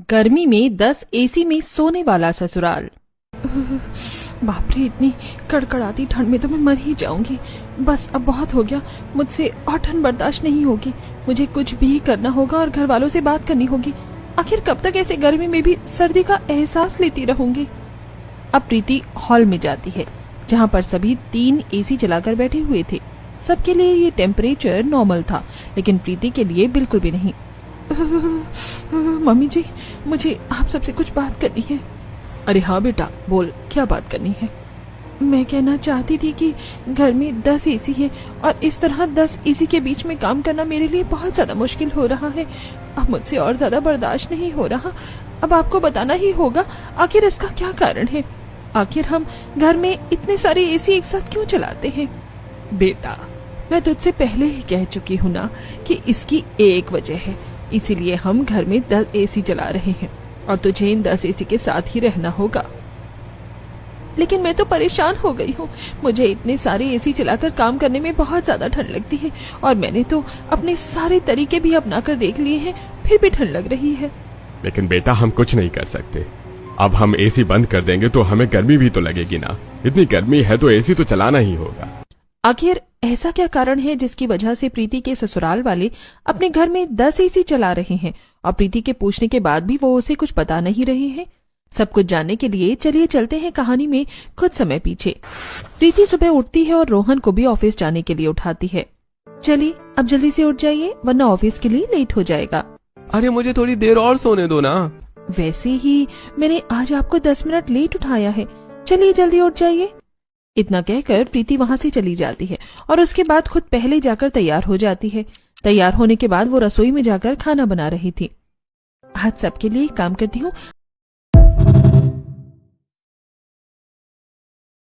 गर्मी में 10 एसी में सोने वाला ससुराल। बाप रे, इतनी कड़कड़ाती ठंड में तो मैं मर ही जाऊंगी। बस अब बहुत हो गया, मुझसे और ठंड बर्दाश्त नहीं होगी। मुझे कुछ भी करना होगा और घर वालों से बात करनी होगी। आखिर कब तक ऐसे गर्मी में भी सर्दी का एहसास लेती रहूंगी। अब प्रीति हॉल में जाती है जहाँ पर सभी 3 एसी चलाकर बैठे हुए थे। सबके लिए ये टेम्परेचर नॉर्मल था, लेकिन प्रीति के लिए बिल्कुल भी नहीं। मम्मी जी, मुझे आप सबसे कुछ बात करनी है। अरे हाँ बेटा, बोल, क्या बात करनी है? मैं कहना चाहती थी कि घर में 10 एसी है और इस तरह 10 एसी के बीच में काम करना मेरे लिए बहुत ज्यादा मुश्किल हो रहा है। अब मुझसे और ज्यादा बर्दाश्त नहीं हो रहा। अब आपको बताना ही होगा आखिर इसका क्या कारण है। आखिर हम घर में इतने सारे एसी एक साथ क्यों चलाते हैं? बेटा, मैं तुझसे पहले ही कह चुकी हूँ ना कि इसकी एक वजह है, इसीलिए हम घर में 10 एसी चला रहे हैं और तुझे इन 10 एसी के साथ ही रहना होगा। लेकिन मैं तो परेशान हो गई हूँ। मुझे इतने सारे एसी चलाकर काम करने में बहुत ज्यादा ठंड लगती है और मैंने तो अपने सारे तरीके भी अपना कर देख लिए हैं, फिर भी ठंड लग रही है। लेकिन बेटा, हम कुछ नहीं कर सकते। अब हम एसी बंद कर देंगे तो हमें गर्मी भी तो लगेगी ना। इतनी गर्मी है तो एसी तो चलाना ही होगा। आखिर ऐसा क्या कारण है जिसकी वजह से प्रीति के ससुराल वाले अपने घर में 10 एसी चला रहे हैं और प्रीति के पूछने के बाद भी वो उसे कुछ बता नहीं रहे हैं? सब कुछ जानने के लिए चलिए चलते हैं कहानी में कुछ समय पीछे। प्रीति सुबह उठती है और रोहन को भी ऑफिस जाने के लिए उठाती है। चलिए अब जल्दी से उठ जाइए वरना ऑफिस के लिए लेट हो जाएगा। अरे मुझे थोड़ी देर और सोने दो ना। वैसे ही मैंने आज आपको 10 मिनट लेट उठाया है, चलिए जल्दी उठ जाइए। इतना कहकर प्रीति वहां से चली जाती है और उसके बाद खुद पहले जाकर तैयार हो जाती है। तैयार होने के बाद वो रसोई में जाकर खाना बना रही थी। आज सबके लिए काम करती हूँ,